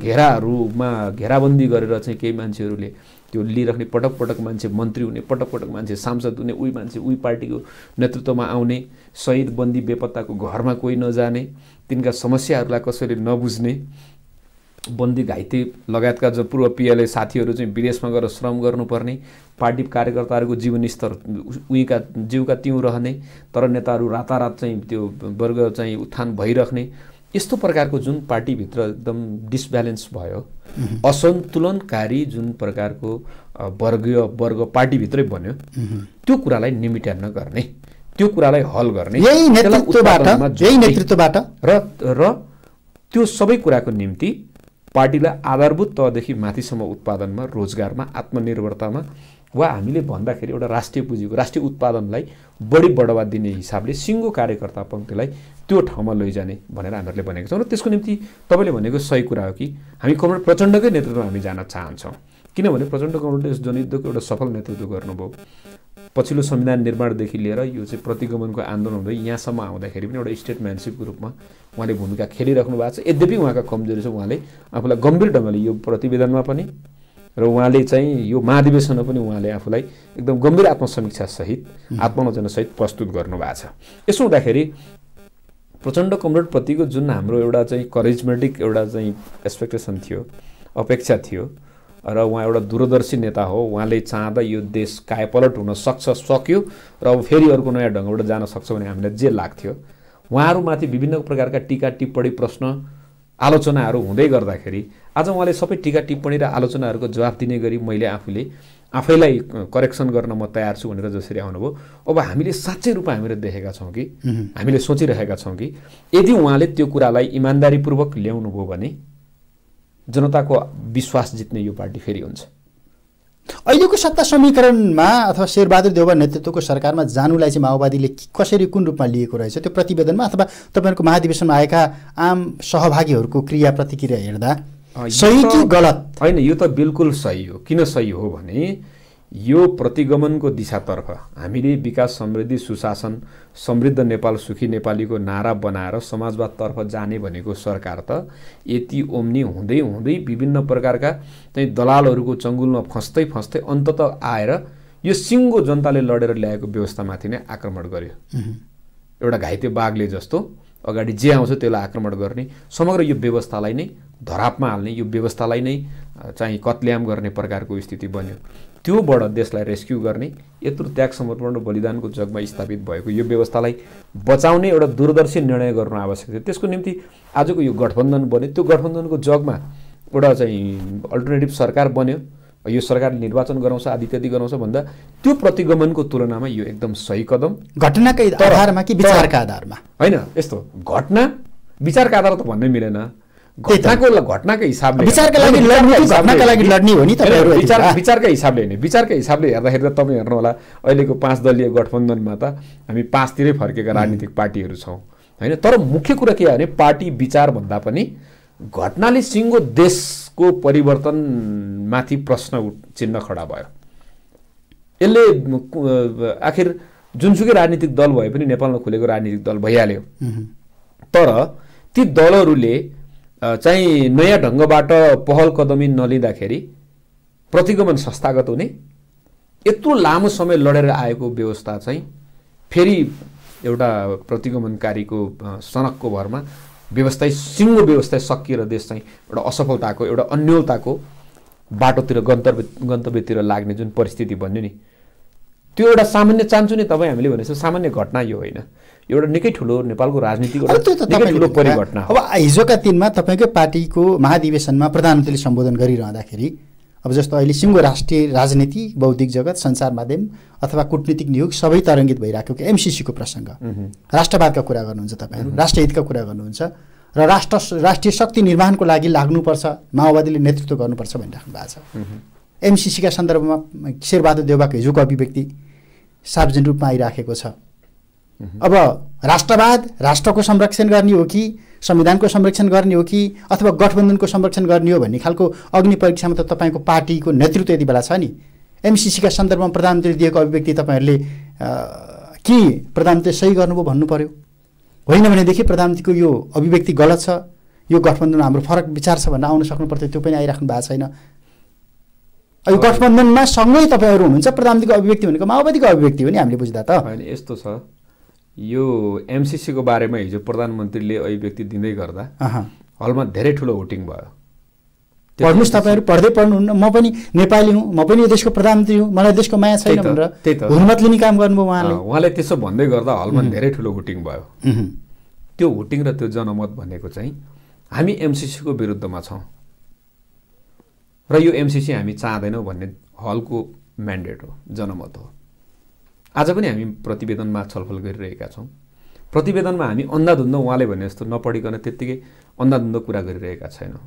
Speaker 3: घेराहरूमा घेराबन्दी गरेर चाहिँ केही मान्छेहरूले त्यो लिइराख्ने, पटक पटक मान्छे मन्त्री हुने, पटक पटक मान्छे सांसद हुने, उही मान्छे उही पार्टीको नेतृत्वमा आउने, शहीद बन्दी बेपत्ताको घरमा कोही नजाने, तिनका समस्याहरूलाई कसैले नबुझ्ने, बन्दी घाइते लगायतका जो पूर्व पिएलए साथीहरू चाहिँ विदेशमा गएर श्रम गर्नुपर्ने, पार्टी कार्यकर्ताहरूको जीवनस्तर उहीका जिउका तिउँ रहने, तर नेताहरू रातारात चाहिँ त्यो वर्ग चाहिँ उत्थान भइराख्ने, यस्तो प्रकारको जुन पार्टीभित्र एकदम डिसब्यालेन्स भयो, असन्तुलनकारी जुन प्रकारको वर्ग पार्टीभित्रै बन्यो, त्यो कुरालाई निमिट्यान गर्ने, त्यो कुरालाई हल गर्ने
Speaker 2: यही नेतृत्वबाट
Speaker 3: र त्यो सबै कुराको निम्ति पार्टीलाई आधारभूत तहदेखि माथिसम्म उत्पादनमा, रोजगारमा, आत्मनिर्भरतामा वा हामीले भन्दाखेरि एउटा राष्ट्रिय पुँजीको, राष्ट्रिय उत्पादनलाई बढी बढावा दिने हिसाबले सिङ्गो कार्यकर्ता पङ्क्तिलाई त्यो ठाउँमा लैजाने भनेर हामीहरूले भनेको छौँ। र त्यसको निम्ति तपाईँले भनेको सही कुरा हो कि हामी कमरेड प्रचण्डकै नेतृत्वमा हामी जान चाहन्छौँ, किनभने प्रचण्ड कमरेडले जनयुद्धको एउटा सफल नेतृत्व गर्नुभयो। पछिल्लो संविधान निर्माणदेखि लिएर यो चाहिँ प्रतिगमनको आन्दोलन हुँदै यहाँसम्म आउँदाखेरि पनि एउटा स्टेटम्यानसिपको रूपमा उहाँले भूमिका खेलिराख्नु भएको छ। यद्यपि उहाँका कमजोरी छ, उहाँले आफूलाई गम्भीर ढङ्गले यो प्रतिवेदनमा पनि र उहाँले चाहिँ यो महाधिवेशनमा पनि उहाँले आफूलाई एकदम गम्भीर आत्मसमीक्षासहित, आत्मालोचनासहित प्रस्तुत गर्नुभएको छ। यसो हुँदाखेरि प्रचण्ड कमरेडप्रतिको जुन हाम्रो एउटा चाहिँ करेजमेटिक एउटा चाहिँ एक्सपेक्टेसन थियो, अपेक्षा थियो, र उहाँ एउटा दूरदर्शी नेता हो। उहाँले चाहँदा यो देश कायापलट हुन सक्यो र अब फेरि अर्को नयाँ ढङ्गबाट जान सक्छ भने हामीलाई जे लाग्थ्यो। उहाँहरूमाथि विभिन्न प्रकारका टीका टिप्पणी प्रश्न आलोचनाहरू हुँदै गर्दाखेरि आज उहाँले सबै टीका टिप्पणी र आलोचनाहरूको जवाफ दिने गरी मैले आफैलाई करेक्सन गर्न म तयार छु भनेर जसरी आउनुभयो, अब हामीले साँच्चै रूपमा हामीले देखेका छौँ कि हामीले सोचिरहेका छौँ कि यदि उहाँले त्यो कुरालाई इमान्दारीपूर्वक ल्याउनु भयो भने जनताको विश्वास जित्ने यो पार्टी फेरि हुन्छ।
Speaker 2: अहिलेको सत्ता समीकरणमा अथवा शेरबहादुर देउवा नेतृत्वको सरकारमा जानुलाई चाहिँ माओवादीले कसरी कुन रूपमा लिएको रहेछ त्यो प्रतिवेदनमा अथवा तपाईँहरूको महाधिवेशनमा आएका आम सहभागीहरूको क्रिया प्रतिक्रिया हेर्दा सही कि गलत?
Speaker 3: होइन, यो त बिल्कुल सही हो। किन सही हो भने यो प्रतिगमनको दिशातर्फ हामीले विकास समृद्धि सुशासन समृद्ध नेपाल सुखी नेपालीको नारा बनाएर समाजवादतर्फ जाने भनेको सरकार त यति ओम्नी हुँदै हुँदै विभिन्न प्रकारका चाहिँ दलालहरूको चङ्गुलमा फस्दै फस्दै अन्ततः आएर यो सिङ्गो जनताले लडेर ल्याएको व्यवस्थामाथि नै आक्रमण गर्यो। एउटा घाइते बाघले जस्तो अगाडि जे आउँछ त्यसलाई आक्रमण गर्ने, समग्र यो व्यवस्थालाई नै धरापमा हाल्ने, यो व्यवस्थालाई नै चाहिँ कत्लेआम गर्ने प्रकारको स्थिति बन्यो। त्योबाट देशलाई रेस्क्यु गर्ने, यत्रो त्याग समर्पण र बलिदानको जगमा स्थापित भएको यो व्यवस्थालाई बचाउने एउटा दूरदर्शी निर्णय गर्नु आवश्यक थियो। त्यसको निम्ति आजको यो गठबन्धन बन्यो। त्यो गठबन्धनको जगमा एउटा चाहिँ अल्टरनेटिभ सरकार बन्यो। यो सरकारले निर्वाचन गराउँछ आदि इत्यादि गराउँछ भन्दा त्यो प्रतिगमनको तुलनामा यो एकदम सही कदम।
Speaker 2: घटनाकै आधारमा कि विचारका आधारमा?
Speaker 3: होइन, यस्तो घटना विचारका आधार त भन्नै मिलेन। घटनाकै हिसाबले
Speaker 2: विचारका लागि लड्ने हो नि तपाईहरु।
Speaker 3: विचारकै हिसाबले होइन, विचारकै हिसाबले हेर्दाखेरि त तपाईँ हेर्नु होला अहिलेको 5 दलीय गठबन्धनमा त हामी 5 तिरै फर्केका राजनीतिक पार्टीहरू छौँ होइन। तर मुख्य कुरा के हो भने पार्टी विचार भन्दा पनि घटनाले सिङ्गो देशको परिवर्तनमाथि प्रश्न चिन्ह खडा भयो। यसले आखिर जुनसुकै राजनीतिक दल भए पनि नेपालमा खुलेको राजनीतिक दल भइहाल्यो, तर ती दलहरूले चाहिँ नयाँ ढङ्गबाट पहल कदमी नलिँदाखेरि प्रतिगमन संस्थागत हुने, यत्रो लामो समय लडेर आएको व्यवस्था चाहिँ फेरि एउटा प्रतिगमनकारीको सनकको भरमा व्यवस्था सिङ्गो व्यवस्था सकिएर देश चाहिँ एउटा असफलताको एउटा अन्योलताको बाटोतिर गन्तव्यतिर लाग्ने जुन परिस्थिति बन्यो नि, त्यो एउटा सामान्य चान्चु नै तपाईँ हामीले भनेको सामान्य घटना यो होइन, एउटा निकै ठुलो नेपालको राजनीतिको निकै ठुलो परिघटना हो।
Speaker 2: अब हिजोका दिनमा तपाईँकै पार्टीको महाधिवेशनमा प्रधानमन्त्रीले सम्बोधन गरिरहँदाखेरि अब जस्तो अहिले सिङ्गो राष्ट्रिय राजनीति बौद्धिक जगत सञ्चार माध्यम अथवा कूटनीतिक नियोग सबै तरङ्गित भइरहेको एमसिसीको प्रसङ्ग, राष्ट्रवादका कुरा गर्नुहुन्छ तपाईँहरू, राष्ट्रहितका कुरा गर्नुहुन्छ र राष्ट्रिय शक्ति निर्माणको लागि लाग्नुपर्छ, माओवादीले नेतृत्व गर्नुपर्छ भनिराख्नु भएको छ। एमसिसीका सन्दर्भमा शेरबहादुर देउवाको हिजोको अभिव्यक्ति सार्वजनिक रूपमा आइराखेको छ। अब राष्ट्रवाद राष्ट्रको संरक्षण गर्ने हो कि संविधानको संरक्षण गर्ने हो कि अथवा गठबन्धनको संरक्षण गर्ने हो भन्ने खालको अग्नि परीक्षामा त तपाईँको पार्टीको नेतृत्व यति बेला छ नि। एमसिसीका सन्दर्भमा प्रधानमन्त्रीले दिएको अभिव्यक्ति तपाईँहरूले के प्रधानमन्त्रीले सही गर्नुभयो भन्नु पर्यो, होइन भनेदेखि प्रधानमन्त्रीको यो अभिव्यक्ति गलत छ, यो गठबन्धनमा हाम्रो फरक विचार छ भनेर आउन सक्नु पर्थ्यो, त्यो पनि आइराख्नु भएको छैन। यो गठबन्धनमा सँगै तपाईँहरू हुनुहुन्छ, प्रधानमन्त्रीको अभिव्यक्ति भनेको माओवादीको अभिव्यक्ति हो नि हामीले बुझ्दा त।
Speaker 3: होइन, यस्तो छ, यो एमसिसीको बारेमा हिजो प्रधानमन्त्रीले अभिव्यक्ति दिँदै गर्दा हलमा धेरै ठुलो भोटिङ भयो।
Speaker 2: पढ्नुहोस् तपाईँहरू, पढ्दै पढ्नुहुन्न, म पनि नेपाली हुँ, म पनि यो देशको प्रधानमन्त्री हुँ, मलाई देशको माया छैन भनेर हुर्मत लिने काम गर्नुभयो
Speaker 3: उहाँले। त्यसो भन्दै गर्दा हलमा धेरै ठुलो भोटिङ भयो। त्यो भोटिङ र त्यो जनमत भनेको चाहिँ हामी एमसिसीको विरुद्धमा छौँ र यो एमसिसी हामी चाहँदैनौँ भन्ने हलको म्यान्डेट हो, जनमत हो। आज पनि हामी प्रतिवेदनमा छलफल गरिरहेका छौँ। प्रतिवेदनमा हामी अन्धाधुन्ध उहाँले भने जस्तो नपढिकन त्यत्तिकै अन्धाधुन्ध कुरा गरिरहेका छैनौँ।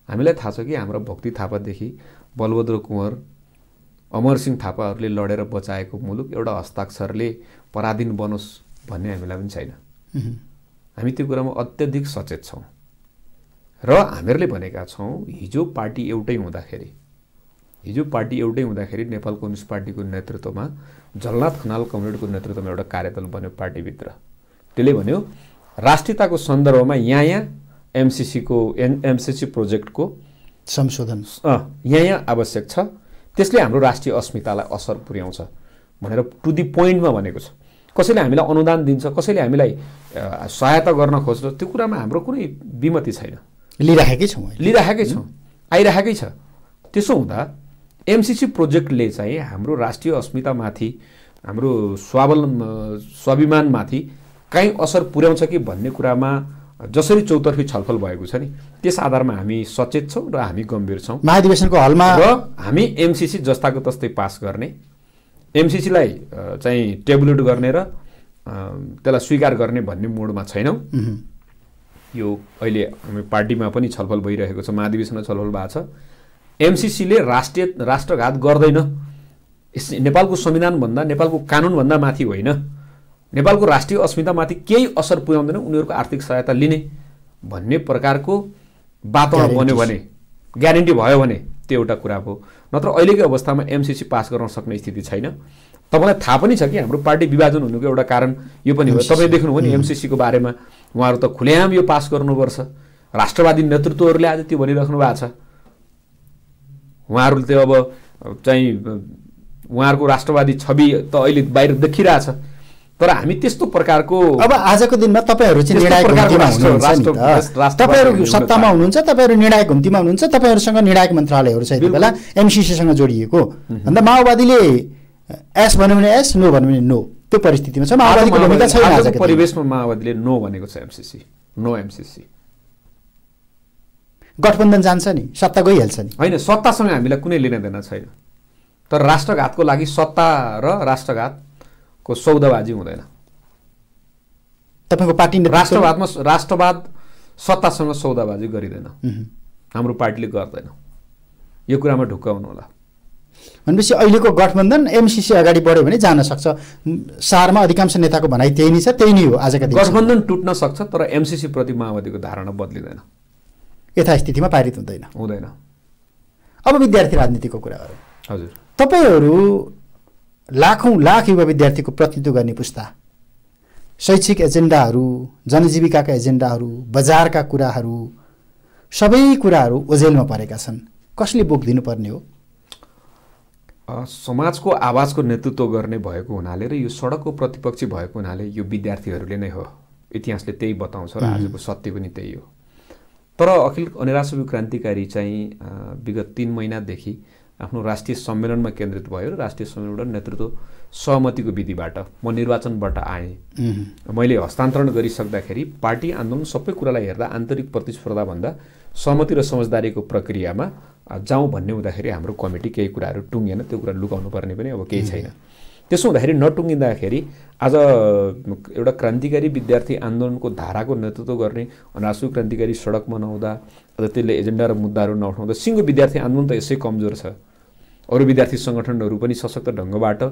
Speaker 3: हामीलाई थाहा छ कि हाम्रो भक्ति थापादेखि बलभद्र कुँवर अमरसिंह थापाहरूले लडेर बचाएको मुलुक एउटा हस्ताक्षरले पराधीन बनोस् भन्ने हामीलाई पनि छैन। हामी त्यो कुरामा अत्यधिक सचेत छौँ र हामीहरूले भनेका छौँ हिजो पार्टी एउटै हुँदाखेरि नेपाल कम्युनिस्ट पार्टीको नेतृत्वमा जलनाथ खनाल कमरेडको नेतृत्वमा एउटा कार्यदल बन्यो पार्टीभित्र। त्यसले भन्यो राष्ट्रियताको सन्दर्भमा यहाँ एमसिसी प्रोजेक्टको
Speaker 2: संशोधन
Speaker 3: यहाँ आवश्यक छ, त्यसले हाम्रो राष्ट्रिय अस्मितालाई असर पुर्याउँछ भनेर टु दि पोइन्टमा भनेको छ। कसैले हामीलाई अनुदान दिन्छ, कसैले हामीलाई सहायता गर्न खोज्छ, त्यो कुरामा हाम्रो कुनै विमति छैन।
Speaker 2: लिइराखेकै छौँ,
Speaker 3: आइराखेकै छ। त्यसो हुँदा एमसीसी प्रोजेक्टले चाहिँ हाम्रो राष्ट्रिय अस्मितामाथि हाम्रो स्वाभिमानमाथि काहीँ असर पुर्याउँछ कि भन्ने कुरामा जसरी चौतर्फी छलफल भएको छ नि त्यस आधारमा हामी सचेत छौँ र हामी गम्भीर छौँ।
Speaker 2: महाधिवेशनको हलमा
Speaker 3: र हामी एमसीसी जस्ताको तस्तै पास गर्ने, एमसीसीलाई चाहिँ टेबुलेट गर्ने र त्यसलाई स्वीकार गर्ने भन्ने मोडमा छैनौँ। यो अहिले हामी पार्टीमा पनि छलफल भइरहेको छ, महाधिवेशनमा छलफल भएको छ। एमसीसीले राष्ट्रघात गर्दैन, नेपालको संविधानभन्दा नेपालको कानुनभन्दा माथि होइन, नेपालको राष्ट्रिय अस्मितामाथि केही असर पुर्याउँदैन, उनीहरूको आर्थिक सहायता लिने भन्ने प्रकारको वातावरण बन्यो भने, ग्यारेन्टी भयो भने त्यो एउटा कुरा हो। नत्र अहिलेको अवस्थामा एमसीसी पास गर्न सक्ने स्थिति छैन। तपाईँलाई थाहा पनि छ कि हाम्रो पार्टी विभाजन हुनुको एउटा कारण यो पनि हो। तपाईँ देख्नुभयो नि एमसीसीको बारेमा उहाँहरू त खुलेआम यो पास गर्नुपर्छ, राष्ट्रवादी नेतृत्वहरूले आज त्यो भनिराख्नु भएको छ। उहाँहरूले त्यो अब चाहिँ उहाँहरूको राष्ट्रवादी छवि त अहिले बाहिर देखिरहेछ, तर हामी त्यस्तो प्रकारको
Speaker 2: अब आजको दिनमा तपाईँहरू चाहिँ निर्णायक घुम्तीमा हुनुहुन्छ, तपाईँहरू सत्तामा हुनुहुन्छ, तपाईँहरू निर्णायक घुम्तीमा हुनुहुन्छ, तपाईँहरूसँग निर्णायक मन्त्रालयहरू छ यति बेला एमसीसीसँग जोडिएको भन्दा माओवादीले एस भन्यो भने एस, नो भन्यो भने नो, त्यो परिस्थितिमा छ। माओवादीको भूमिका छैन आजको
Speaker 3: परिवेशमा। माओवादीले नो भनेको छ एमसीसी, नो एमसीसी।
Speaker 2: गठबन्धन जान्छ नि, सत्ता गइहाल्छ नि।
Speaker 3: होइन, सत्तासँग हामीलाई कुनै लेनदेन छैन, तर राष्ट्रघातको लागि सत्ता र राष्ट्रघातको सौदाबाजी हुँदैन।
Speaker 2: तपाईँको पार्टी
Speaker 3: राष्ट्रवाद सत्तासँग सौदाबाजी गरिँदैन, हाम्रो पार्टीले गर्दैन। यो कुरामा ढुक्क हुनु होला।
Speaker 2: भनेपछि अहिलेको गठबन्धन एमसीसी अगाडि बढ्यो भने जान सक्छ। सारमा अधिकांश नेताको भनाइ त्यही नै छ, त्यही नै हो आजका दिन।
Speaker 3: गठबन्धन टुट्न सक्छ, तर एमसीसी प्रति माओवादीको धारणा बदलिँदैन,
Speaker 2: यथास्थितिमा पारित हुँदैन। अब विद्यार्थी राजनीतिको कुरा गरौँ।
Speaker 3: हजुर,
Speaker 2: तपाईँहरू लाखौँ लाख युवा विद्यार्थीको प्रतिनिधित्व गर्ने पुस्ता, शैक्षिक एजेन्डाहरू, जनजीविकाका एजेन्डाहरू, बजारका कुराहरू, सबै कुराहरू ओझेलमा परेका छन्। कसले बोकिदिनु पर्ने हो?
Speaker 3: समाजको आवाजको नेतृत्व गर्ने भएको हुनाले र यो सडकको प्रतिपक्षी भएको हुनाले यो विद्यार्थीहरूले नै हो। इतिहासले त्यही बताउँछ र आजको सत्य पनि त्यही हो। तर अखिल निराश्रवी क्रान्तिकारी चाहिँ विगत 3 महिनादेखि आफ्नो राष्ट्रिय सम्मेलनमा केन्द्रित भयो र राष्ट्रिय सम्मेलनबाट नेतृत्व सहमतिको विधिबाट म निर्वाचनबाट आएँ। मैले हस्तान्तरण गरिसक्दाखेरि पार्टी आन्दोलन सबै कुरालाई हेर्दा आन्तरिक प्रतिस्पर्धाभन्दा सहमति र समझदारीको प्रक्रियामा जाउँ भन्ने हुँदाखेरि हाम्रो कमिटी केही कुराहरू टुङ्गेन, त्यो कुरा लुकाउनु पर्ने पनि अब केही छैन। त्यसो हुँदाखेरि नटुङ्गिँदाखेरि आज एउटा क्रान्तिकारी विद्यार्थी आन्दोलनको धाराको नेतृत्व गर्ने निराश्रवी क्रान्तिकारी सडक बनाउँदा अझ त्यसले एजेन्डा र मुद्दाहरू नउठाउँदा सिङ्गो विद्यार्थी आन्दोलन त यसै कमजोर छ। अरू विद्यार्थी सङ्गठनहरू पनि सशक्त ढङ्गबाट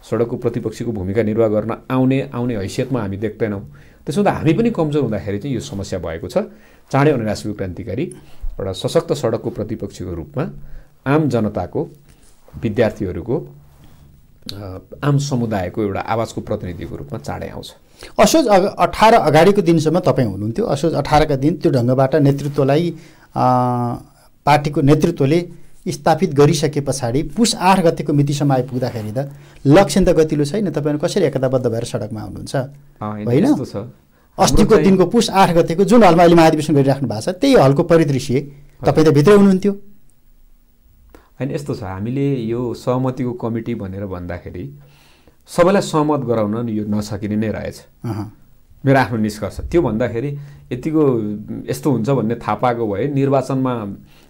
Speaker 3: सडकको प्रतिपक्षीको भूमिका निर्वाह गर्न आउने हैसियतमा हामी देख्दैनौँ। त्यसो हुँदा हामी पनि कमजोर हुँदाखेरि चाहिँ यो समस्या भएको छ। चाँडै निराश्रवी क्रान्तिकारी एउटा सशक्त सडकको प्रतिपक्षीको रूपमा आम जनताको, विद्यार्थीहरूको, आम समुदायको एउटा आवाजको प्रतिनिधिको रूपमा चाँडै आउँछ।
Speaker 2: असोज 18 अगाडिको दिनसम्म तपाईँ हुनुहुन्थ्यो। असोज 18 का दिन त्यो ढङ्गबाट नेतृत्वलाई पार्टीको नेतृत्वले स्थापित गरिसके पछाडि पुस 8 गतेको मितिसम्म आइपुग्दाखेरि त लक्षण त गतिलो छैन। तपाईँहरू कसरी एकताबद्ध भएर सडकमा आउनुहुन्छ? होइन, अस्तिको दिनको पुस 8 गतेको जुन हलमा अहिले महाधिवेशन गरिराख्नु भएको छ त्यही हलको परिदृश्य तपाईँ त भित्रै हुनुहुन्थ्यो।
Speaker 3: होइन, यस्तो छ, हामीले यो सहमतिको कमिटी भनेर भन्दाखेरि सबैलाई सहमत गराउन यो नसकिने नै रहेछ, मेरो आफ्नो निष्कर्ष। त्यो भन्दाखेरि यतिको यस्तो हुन्छ भन्ने थाहा पाएको भए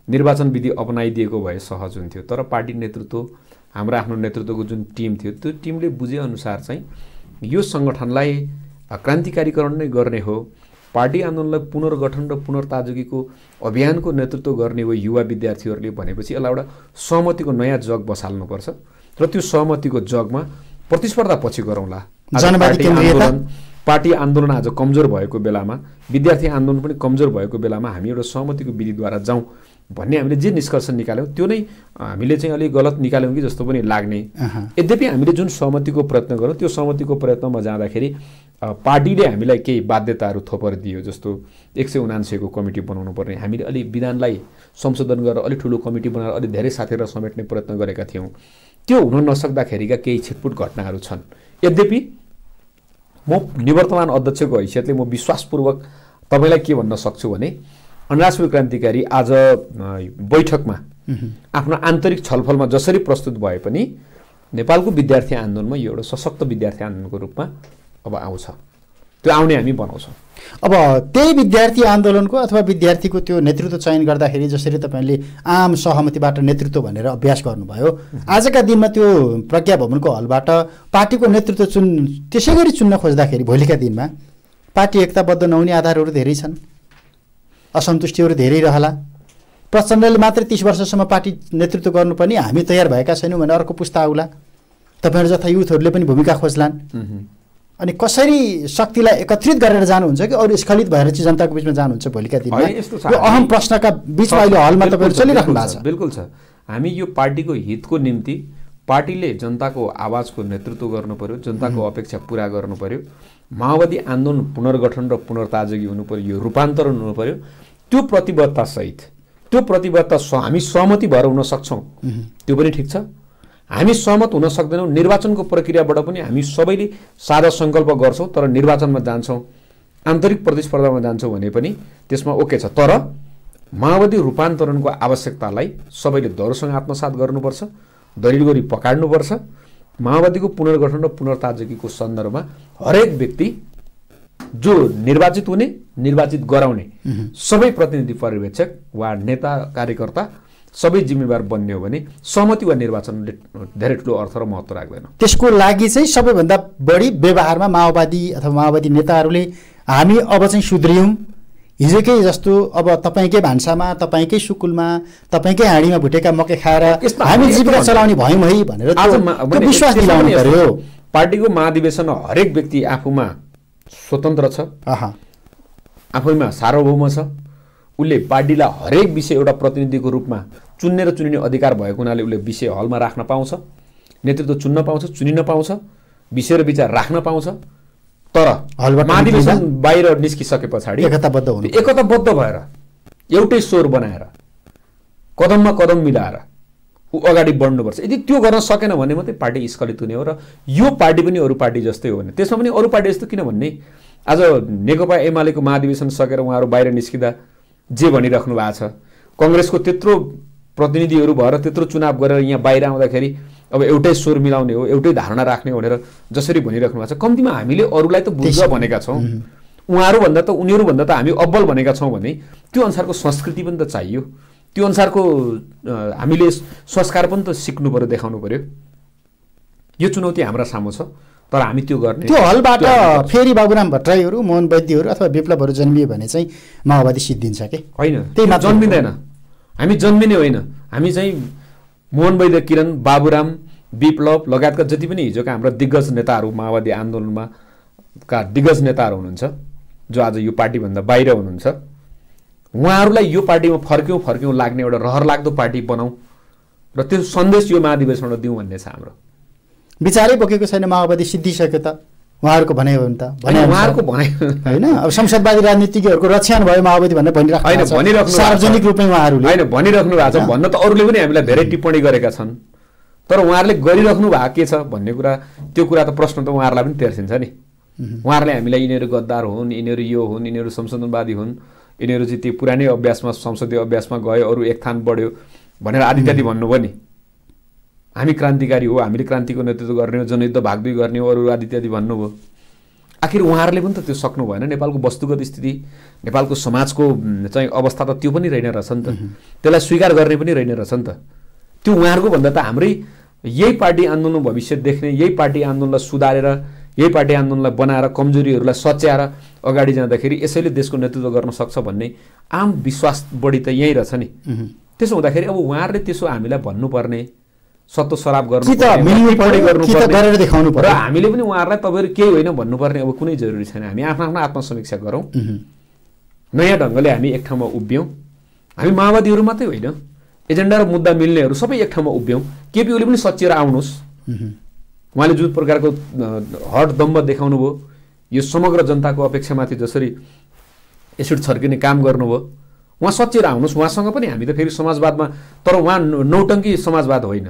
Speaker 3: निर्वाचन विधि अपनाइदिएको भए सहज हुन्थ्यो। तर पार्टी नेतृत्व, हाम्रो आफ्नो नेतृत्वको जुन टिम थियो त्यो टिमले बुझेअनुसार चाहिँ यो सङ्गठनलाई क्रान्तिकारीकरण नै गर्ने हो, पार्टी आन्दोलनलाई पुनर्गठन र पुनर्ताजुगीको अभियानको नेतृत्व गर्ने हो युवा विद्यार्थीहरूले भनेपछि यसलाई एउटा सहमतिको नयाँ जग बसाल्नुपर्छ र त्यो सहमतिको जगमा प्रतिस्पर्धा पछि गरौँला। पार्टी आन्दोलन आज कमजोर भएको बेलामा, विद्यार्थी आन्दोलन पनि कमजोर भएको बेलामा हामी एउटा सहमतिको विधिद्वारा जाउँ भन्ने हामीले जे निष्कर्ष निकाल्यौँ त्यो नै हामीले चाहिँ अलिक गलत निकाल्यौँ कि जस्तो पनि लाग्ने। यद्यपि हामीले जुन सहमतिको प्रयत्न गऱ्यौँ त्यो सहमतिको प्रयत्नमा जाँदाखेरि पार्टीले हामीलाई केही बाध्यताहरू थोपर दियो, जस्तो 179 को कमिटी बनाउनु पर्ने, हामीले अलि विधानलाई संशोधन गरेर अलिक ठुलो कमिटी बनाएर अलि धेरै साथीहरूलाई समेट्ने प्रयत्न गरेका थियौँ। त्यो हुन नसक्दाखेरिका केही छिटपुट घटनाहरू छन्। यद्यपि म निवर्तमान अध्यक्षको हैसियतले म विश्वासपूर्वक तपाईँलाई के भन्न सक्छु भने निराश्रवी क्रान्तिकारी आज बैठकमा आफ्नो आन्तरिक छलफलमा जसरी प्रस्तुत भए पनि नेपालको विद्यार्थी आन्दोलनमा यो एउटा सशक्त विद्यार्थी आन्दोलनको रूपमा अब आउँछ, त्यो आउने हामी बनाउँछौँ।
Speaker 2: अब त्यही विद्यार्थी आन्दोलनको अथवा विद्यार्थीको त्यो नेतृत्व चयन गर्दाखेरि जसरी तपाईँले आम सहमतिबाट नेतृत्व भनेर अभ्यास गर्नुभयो, आजका दिनमा त्यो प्रज्ञा भवनको हलबाट पार्टीको नेतृत्व त्यसै गरी चुन्न खोज्दाखेरि भोलिका दिनमा पार्टी एकताबद्ध नहुने आधारहरू धेरै छन्, असन्तुष्टिहरू धेरै रहला। प्रचण्डले मात्र 30 वर्षसम्म पार्टी नेतृत्व गर्नुपर्ने, हामी तयार भएका छैनौँ भने अर्को पुस्ता आउला, तपाईँहरू जथा युथहरूले पनि भूमिका खोज्लान्। अनि कसरी शक्तिलाई एकत्रित गरेर जानुहुन्छ कि अरू स्खलित भएर चाहिँ जनताको बिचमा जानुहुन्छ भोलिका दिनमा, यो अहम प्रश्नका बिचमा अहिले हलमा तपाईँहरू चलिराख्नु भएको छ।
Speaker 3: बिल्कुल छ। हामी यो पार्टीको हितको निम्ति पार्टीले जनताको आवाजको नेतृत्व गर्नु पर्यो, जनताको अपेक्षा पुरा गर्नु पर्यो, माओवादी आन्दोलन पुनर्गठन र पुनर्ताजगी हुनु पर्यो, यो रूपान्तरण हुनु पर्यो। त्यो प्रतिबद्धतासहित त्यो प्रतिबद्धता हामी सहमति भएर हुन सक्छौँ, त्यो पनि ठिक छ। हामी सहमत हुन सक्दैनौँ, निर्वाचनको प्रक्रियाबाट पनि हामी सबैले साझा सङ्कल्प गर्छौँ तर निर्वाचनमा जान्छौँ, आन्तरिक प्रतिस्पर्धामा जान्छौँ भने पनि त्यसमा ओके छ। तर माओवादी रूपान्तरणको आवश्यकतालाई सबैले दरोसँग आत्मसात गर्नुपर्छ, दलिल गरी पकाड्नुपर्छ। माओवादीको पुनर्गठन र पुनर्ताजगीको सन्दर्भमा हरेक व्यक्ति जो निर्वाचित हुने, निर्वाचित गराउने सबै प्रतिनिधि पर्यवेक्षक वा नेता कार्यकर्ता सबै जिम्मेवार बन्ने हो भने सहमति वा निर्वाचनले धेरै ठुलो अर्थ र महत्त्व राख्दैन।
Speaker 2: त्यसको लागि चाहिँ सबैभन्दा बढी व्यवहारमा माओवादी अथवा माओवादी नेताहरूले हामी अब चाहिँ सुध्रियौँ, हिजोकै जस्तो अब तपाईँकै भान्सामा, तपाईँकै सुकुलमा, तपाईँकै हाँडीमा भुटेका मकै खाएर हामी जीविका चलाउने भयौँ है भनेर त्यो विश्वास दिलाउनु पर्यो।
Speaker 3: पार्टीको महाधिवेशनमा हरेक व्यक्ति आफूमा स्वतन्त्र छ, आफैमा सार्वभौम छ, उसले पार्टीलाई हरेक विषय एउटा प्रतिनिधिको रूपमा चुन्ने र चुनिने अधिकार भएको हुनाले उसले विषय हलमा राख्न पाउँछ, नेतृत्व चुन्न पाउँछ, चुनिन पाउँछ, विषय र विचार राख्न पाउँछ। तर महाधिवेशन बाहिर निस्किसके पछाडि एकताबद्ध भएर एउटै स्वर बनाएर कदममा कदम मिलाएर ऊ अगाडि बढ्नुपर्छ। यदि त्यो गर्न सकेन भने मात्रै पार्टी स्खलित हुने हो र यो पार्टी पनि अरू पार्टी जस्तै हो भने त्यसमा पनि अरू पार्टी जस्तो किन भन्ने। आज नेकपा एमालेको महाधिवेशन सकेर उहाँहरू बाहिर निस्किँदा जे भनिराख्नु भएको छ, कङ्ग्रेसको त्यत्रो प्रतिनिधिहरू भएर त्यत्रो चुनाव गरेर यहाँ बाहिर आउँदाखेरि अब एउटै स्वर मिलाउने हो, एउटै धारणा राख्ने भनेर जसरी भनिराख्नु भएको छ, कम्तीमा हामीले अरूलाई त बुझ्न भनेका छौँ, उहाँहरूभन्दा त उनीहरूभन्दा त हामी अब्बल भनेका छौँ भने त्यो अनुसारको संस्कृति पनि त चाहियो, त्यो अनुसारको हामीले संस्कार पनि त सिक्नु पर्यो, देखाउनु पर्यो। यो चुनौती हाम्रा सामु छ तर हामी त्यो गर्ने।
Speaker 2: त्यो हलबाट फेरि बाबुराम भट्टराईहरू, मोहन वैद्यहरू अथवा विप्लवहरू जन्मिए भने चाहिँ माओवादी सिद्धिन्छ कि
Speaker 3: होइन? त्यही जन्मिँदैन, हामी जन्मिने होइन, हामी चाहिँ मोहन वैद्य, किरण, बाबुराम, विप्लव लगायतका जति पनि हिजोका हाम्रा दिग्गज नेताहरू, माओवादी आन्दोलनमा का दिग्गज नेताहरू हुनुहुन्छ जो आज यो पार्टीभन्दा बाहिर हुनुहुन्छ, उहाँहरूलाई यो पार्टीमा फर्क्यौँ लाग्ने एउटा रहर लाग्दो पार्टी बनाऊ र त्यो सन्देश यो महाधिवेशनमा दिउँ भन्ने छ हाम्रो।
Speaker 2: विचारै बोकेको छैन माओवादी सिद्धिसक्यो त उहाँहरूको भनाइ हो नि त,
Speaker 3: उहाँहरूको भनाइ
Speaker 2: होइन। अब संसदवादी राजनीतिज्ञहरूको रक्षण भयो माओवादी भनेर भनिराख्नु सार्वजनिक रूपमै उहाँहरूले
Speaker 3: होइन भनिराख्नु भएको छ। भन्न त अरूले पनि हामीलाई धेरै टिप्पणी गरेका छन् तर उहाँहरूले गरिराख्नु भएको के छ भन्ने कुरा, त्यो कुरा त प्रश्न त उहाँहरूलाई पनि तेर्सिन्छ नि। उहाँहरूले हामीलाई यिनीहरू गद्दार हुन्, यिनीहरू यो हुन्, यिनीहरू संशोधनवादी हुन्, यिनीहरू चाहिँ त्यो पुरानै अभ्यासमा संसदीय अभ्यासमा गयो, अरू एक थान बढ्यो भनेर आदि इत्यादि भन्नुभयो नि। हामी क्रान्तिकारी हो, हामीले क्रान्तिको नेतृत्व गर्ने हो, जनयुद्ध भागदुई गर्ने हो, अरू आदि इत्यादि भन्नुभयो। आखिर उहाँहरूले पनि त त्यो सक्नु भएन। नेपालको वस्तुगत स्थिति, नेपालको समाजको चाहिँ अवस्था त त्यो पनि रहेन रहेछ नि त, त्यसलाई स्वीकार गर्ने पनि रहेन रहेछ नि त। त्यो उहाँहरूको भन्दा त हाम्रै यही पार्टी आन्दोलन भविष्य देख्ने, यही पार्टी आन्दोलनलाई सुधारेर, यही पार्टी आन्दोलनलाई बनाएर कमजोरीहरूलाई सच्याएर अगाडि जाँदाखेरि यसैले देशको नेतृत्व गर्न सक्छ भन्ने आम विश्वास बढी त यहीँ रहेछ नि। त्यसो हुँदाखेरि अब उहाँहरूले त्यसो हामीलाई भन्नुपर्ने, सत्तो सराप गर्नु र हामीले पनि उहाँहरूलाई तपाईँहरू केही होइन भन्नुपर्ने अब कुनै जरुरी छैन। हामी आफ्नो आफ्नो आत्मसमीक्षा गरौँ, नयाँ ढङ्गले हामी एक ठाउँमा उभियौँ। हामी माओवादीहरू मात्रै होइन, एजेन्डा र मुद्दा मिल्नेहरू सबै एक ठाउँमा उभियौँ। केपी ओली पनि सच्चिएर आउनुहोस्, उहाँले जुन प्रकारको हट दम्ब देखाउनु भयो, यो समग्र जनताको अपेक्षामाथि जसरी एसिड छर्किने काम गर्नुभयो, उहाँ सच्चिएर आउनुहोस्। उहाँसँग पनि हामी त फेरि समाजवादमा, तर उहाँ नौटङ्की समाजवाद होइन,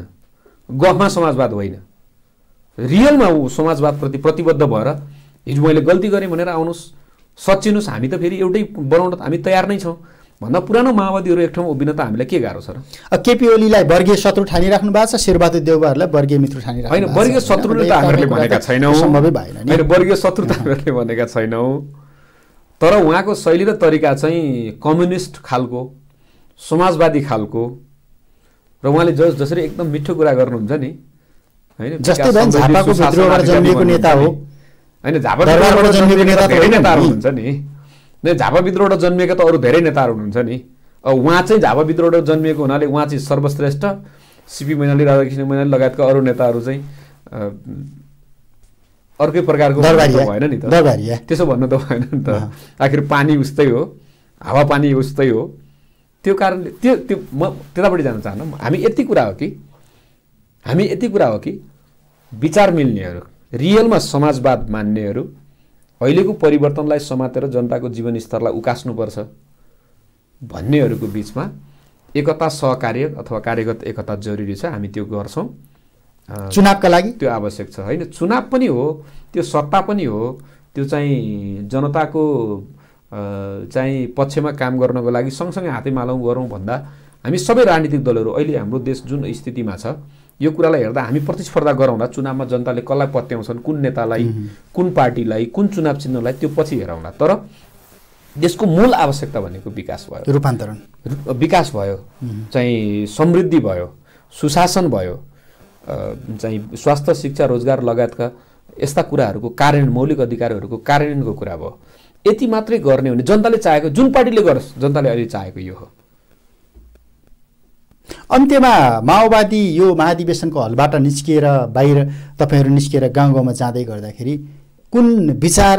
Speaker 3: गफमा समाजवाद होइन, रियलमा ऊ समाजवादप्रति प्रतिबद्ध भएर हिजो मैले गल्ती गरेँ भनेर आउनुहोस्, सच्चिनुहोस्। हामी त फेरि एउटै बनाउन हामी तयार नै छौँ। भन्दा पुरानो माओवादीहरू एक ठाउँमा उभिन त हामीलाई के गाह्रो छ र?
Speaker 2: केपी ओलीलाई वर्गीय शत्रु ठानिराख्नु भएको छ, शेरबहादुर देउवाहरूलाई वर्गीय मित्र ठानिराख्नु
Speaker 3: होइन। वर्गीय शत्रुले त हामीहरूले भनेका छैनौँ,
Speaker 2: सम्भवै भएन नि।
Speaker 3: होइन, वर्गीय शत्रु त हामीहरूले भनेका छैनौँ, तर उहाँको शैली र तरिका चाहिँ कम्युनिस्ट खालको, समाजवादी खालको, र उहाँले जसरी एकदम मिठो कुरा गर्नुहुन्छ नि, होइन,
Speaker 2: जस्तै भए झापाको विद्रोहबाट जन्मिएको नेता हो,
Speaker 3: होइन, झापा विद्रोहबाट जन्मिएको नेता धेरै नेताहरू हुनुहुन्छ नि, झापा विद्रोहबाट जन्मिएका त अरू धेरै नेताहरू हुनुहुन्छ नि। उहाँ चाहिँ झापा विद्रोहबाट जन्मिएको हुनाले उहाँ चाहिँ सर्वश्रेष्ठ, सिपी मैनाली, राधाकृष्ण मैनाली लगायतका अरू नेताहरू चाहिँ अर्कै प्रकारको भएन नि त, त्यसो भन्नु त भएन नि त। आखिर पानी उस्तै हो, हावापानी उस्तै हो, त्यो कारणले त्यो म त्यतापट्टि जान चाहन्न। हामी यति कुरा हो कि विचार मिल्नेहरू, रियलमा समाजवाद मान्नेहरू, अहिलेको परिवर्तनलाई समातेर जनताको जीवनस्तरलाई उकास्नुपर्छ भन्नेहरूको बिचमा एकता, सहकार्य अथवा कार्यगत एकता जरुरी छ। हामी त्यो गर्छौँ,
Speaker 2: चुनावका लागि
Speaker 3: त्यो आवश्यक छ। होइन, चुनाव पनि हो, त्यो सत्ता पनि हो, त्यो चाहिँ जनताको चाहिँ पक्षमा काम गर्नको लागि सँगसँगै हातेमालो गरौँ भन्दा हामी सबै राजनीतिक दलहरू अहिले हाम्रो देश जुन स्थितिमा छ, यो कुरालाई हेर्दा हामी प्रतिस्पर्धा गरौँला। चुनावमा जनताले कसलाई पत्याउँछन्, कुन नेतालाई, कुन पार्टीलाई, कुन चुनाव चिन्हलाई, त्यो पछि हेरौँला। तर देशको मूल आवश्यकता भनेको विकास भयो,
Speaker 2: रूपान्तरण,
Speaker 3: विकास भयो, चाहिँ समृद्धि भयो, सुशासन भयो, चाहिँ स्वास्थ्य, शिक्षा, रोजगार लगायतका यस्ता कुराहरूको कार्यान्वयन, मौलिक अधिकारहरूको कार्यान्वयनको कुरा भयो। यति मात्रै गर्ने हो भने जनताले चाहेको, जुन पार्टीले गरोस्, जनताले अहिले चाहेको यो हो।
Speaker 2: अन्त्यमा माओवादी यो महाधिवेशनको हलबाट निस्किएर बाहिर तपाईँहरू निस्किएर गाउँ गाउँमा जाँदै गर्दाखेरि कुन विचार,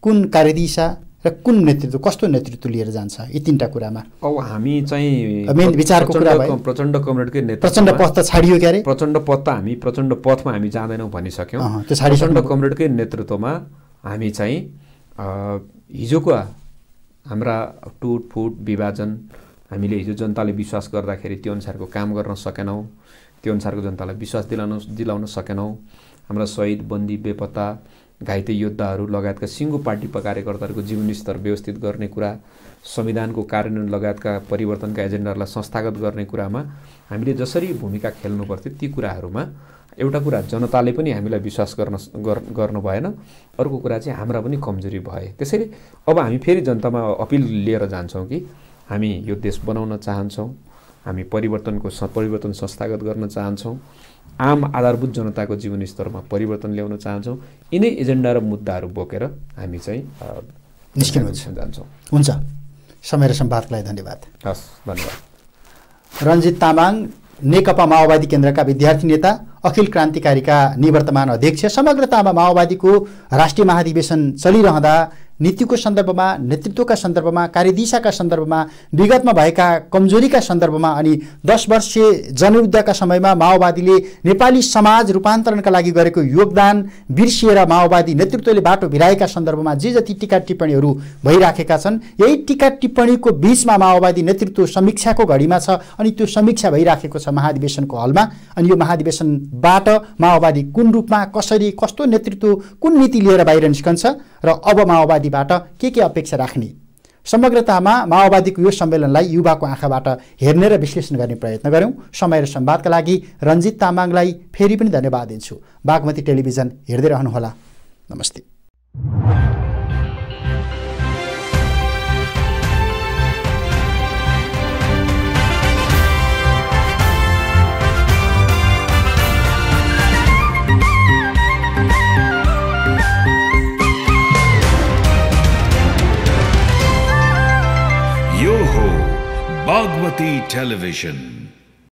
Speaker 2: कुन कार्यदिशा र कुन नेतृत्व, कस्तो नेतृत्व लिएर जान्छ, यी तीनटा कुरामा?
Speaker 3: अब हामी चाहिँ
Speaker 2: मेन विचारको कुरा भयो।
Speaker 3: प्रचण्ड कमरेडकै नेतृत्व,
Speaker 2: प्रचण्ड पथ त छाडियो क्यारे,
Speaker 3: प्रचण्ड पथमा हामी जाँदैनौँ भनिसक्यौँ। प्रचण्ड कमरेडकै नेतृत्वमा हामी चाहिँ हिजोको हाम्रा टुटफुट विभाजन, हामीले हिजो जनताले विश्वास गर्दाखेरि त्यो अनुसारको काम गर्न सकेनौँ, त्यो अनुसारको जनतालाई विश्वास दिलाउन सकेनौँ। हाम्रा शहीद, बन्दी, बेपत्ता, घाइते योद्धाहरू लगायतका सिङ्गो पार्टी कार्यकर्ताहरूको जीवनस्तर व्यवस्थित गर्ने कुरा, संविधानको कार्यान्वयन लगायतका परिवर्तनका एजेन्डाहरूलाई संस्थागत गर्ने कुरामा हामीले जसरी भूमिका खेल्नु पर्थ्यो, ती कुराहरूमा एउटा कुरा जनताले पनि हामीलाई विश्वास गर्नु भएन, अर्को कुरा चाहिँ हाम्रा पनि कमजोरी भए। त्यसैले अब हामी फेरि जनतामा अपिल लिएर जान्छौँ कि हामी यो देश बनाउन चाहन्छौँ, हामी परिवर्तन संस्थागत गर्न चाहन्छौँ, आम आधारभूत जनताको जीवनस्तरमा परिवर्तन ल्याउन चाहन्छौँ। यिनै एजेन्डा र मुद्दाहरू बोकेर हामी चाहिँ
Speaker 2: निस्किन
Speaker 3: जान्छौँ।
Speaker 2: हुन्छ, समय र सम्वादको लागि धन्यवाद।
Speaker 3: हस्, धन्यवाद।
Speaker 2: रञ्जित तामाङ, नेकपा माओवादी केन्द्रका विद्यार्थी नेता, अखिल क्रान्तिकारीका निवर्तमान अध्यक्ष। समग्रतामा माओवादीको राष्ट्रिय महाधिवेशन चलिरहँदा नीतिको सन्दर्भमा, नेतृत्वका सन्दर्भमा, कार्यदिशाका सन्दर्भमा, विगतमा भएका कमजोरीका सन्दर्भमा अनि 10 वर्षीय जनयुद्धका समयमा माओवादीले नेपाली समाज रूपान्तरणका लागि गरेको योगदान बिर्सिएर माओवादी नेतृत्वले बाटो भिराएका सन्दर्भमा जे जति टिका टिप्पणीहरू भइराखेका छन्, यही टिका टिप्पणीको बीचमा माओवादी नेतृत्व समीक्षाको घडीमा छ अनि त्यो समीक्षा भइराखेको छ महाधिवेशनको हलमा। अनि यो महाधिवेशनबाट माओवादी कुन रूपमा, कसरी, कस्तो नेतृत्व, कुन नीति लिएर बाहिर निस्कन्छ र अब माओवादीबाट के अपेक्षा राख्ने, समग्रतामा माओवादीको यो सम्मेलनलाई युवाको आँखाबाट हेर्ने र विश्लेषण गर्ने प्रयत्न गऱ्यौँ। समय र संवादका लागि रञ्जित तामाङलाई फेरि पनि धन्यवाद दिन्छु। बागमती टेलिभिजन हेर्दै रहनुहोला। नमस्ते।
Speaker 1: Bagmati Television.